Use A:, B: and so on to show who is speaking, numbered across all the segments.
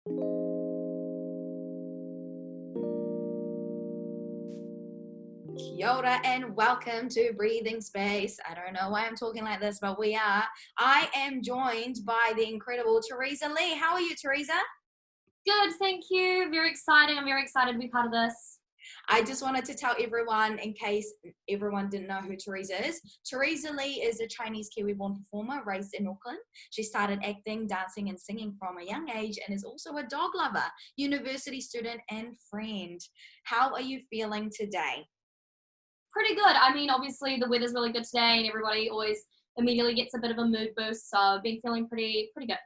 A: Kia ora and welcome to Breathing Space. I don't know why I'm talking like this, but we are. I am joined by the incredible Teresa Lee. How are you, Teresa?
B: Good, thank you. Very exciting. I'm very excited to be part of this.
A: I just wanted to tell everyone, in case everyone didn't know who Teresa is. Teresa Lee is a Chinese Kiwi-born performer raised in Auckland. She started acting, dancing, and singing from a young age and is also a dog lover, university student, and friend. How are you feeling today?
B: Pretty good. I mean, obviously the weather's really good today and everybody always immediately gets a bit of a mood boost. So I've been feeling pretty good.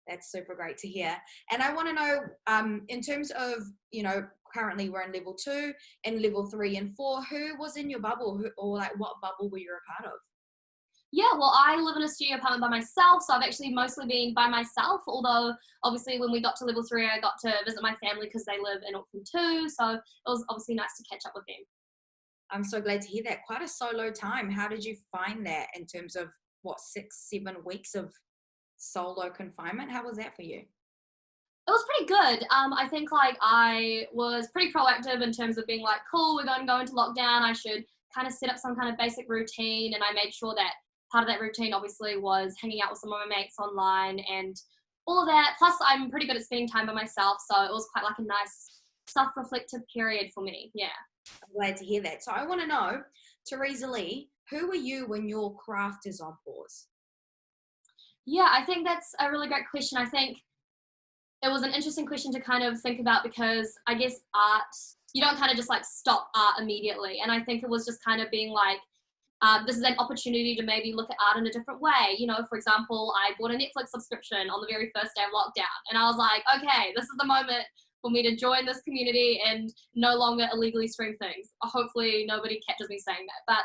A: That's super great to hear. And I want to know, in terms of, currently we're in level 2 and level 3 and 4, who was in your bubble or like what bubble were you a part of?
B: Yeah, well, I live in a studio apartment by myself, so I've actually mostly been by myself, although obviously when we got to level 3, I got to visit my family because they live in Auckland too, so it was obviously nice to catch up with them.
A: I'm so glad to hear that. Quite a solo time. How did you find that in terms of 6-7 weeks of solo confinement? How was that for you?
B: It was pretty good. I think like I was pretty proactive in terms of being like, cool, we're going to go into lockdown. I should kind of set up some kind of basic routine. And I made sure that part of that routine obviously was hanging out with some of my mates online and all of that. Plus I'm pretty good at spending time by myself. So it was quite like a nice self-reflective period for me. Yeah.
A: I'm glad to hear that. So I want to know, Teresa Lee, who are you when your craft is on pause?
B: Yeah, I think that's a really great question. I think it was an interesting question to kind of think about because I guess art, you don't kind of just like stop art immediately. And I think it was just kind of being like, this is an opportunity to maybe look at art in a different way. You know, for example, I bought a Netflix subscription on the very first day of lockdown. And I was like, okay, this is the moment for me to join this community and no longer illegally stream things. Hopefully nobody catches me saying that.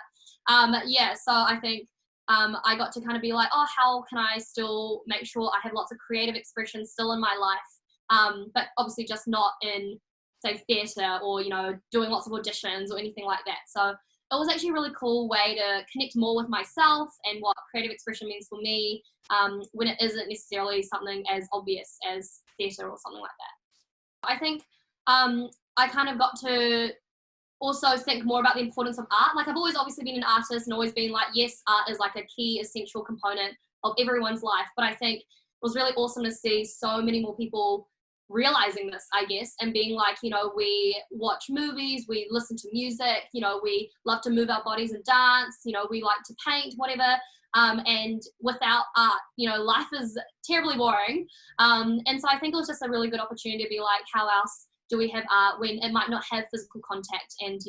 B: But yeah, so I think I got to kind of be like, oh, how can I still make sure I have lots of creative expression still in my life, but obviously just not in, say, theatre or, doing lots of auditions or anything like that. So it was actually a really cool way to connect more with myself and what creative expression means for me when it isn't necessarily something as obvious as theatre or something like that. I think I kind of got to also think more about the importance of art. Like I've always obviously been an artist and always been like, yes, art is like a key essential component of everyone's life. But I think it was really awesome to see so many more people realizing this, I guess, and being like, we watch movies, we listen to music, we love to move our bodies and dance, we like to paint, whatever. And without art, life is terribly boring. And so I think it was just a really good opportunity to be like, how else do we have art when it might not have physical contact and,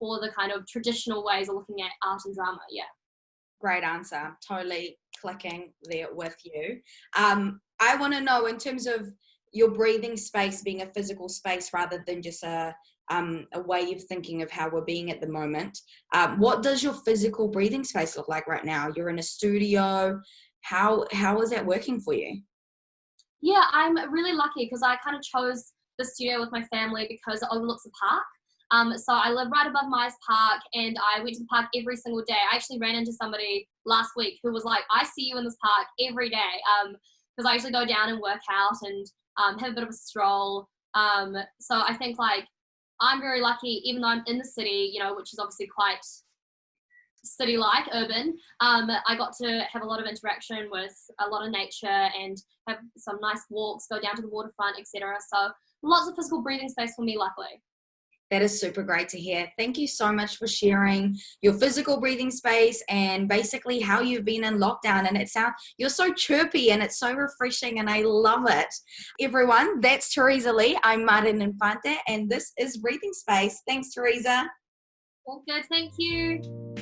B: all the kind of traditional ways of looking at art and drama. Yeah.
A: Great answer. Totally clicking there with you. I want to know, in terms of your breathing space being a physical space rather than just a way of thinking of how we're being at the moment, what does your physical breathing space look like right now? You're in a studio. How is that working for you?
B: Yeah, I'm really lucky because I kind of chose the studio with my family because it overlooks the park. So I live right above Myers Park and I went to the park every single day. I actually ran into somebody last week who was like, I see you in this park every day. Because I usually go down and work out and have a bit of a stroll. So I think like I'm very lucky, even though I'm in the city, which is obviously quite city-like, urban, I got to have a lot of interaction with a lot of nature and have some nice walks, go down to the waterfront, etc. So lots of physical breathing space for me, luckily.
A: That is super great to hear. Thank you so much for sharing your physical breathing space and basically how you've been in lockdown. And you're so chirpy and it's so refreshing and I love it. Everyone, that's Teresa Lee. I'm Marianne Infante and this is Breathing Space. Thanks, Teresa.
B: All good, thank you.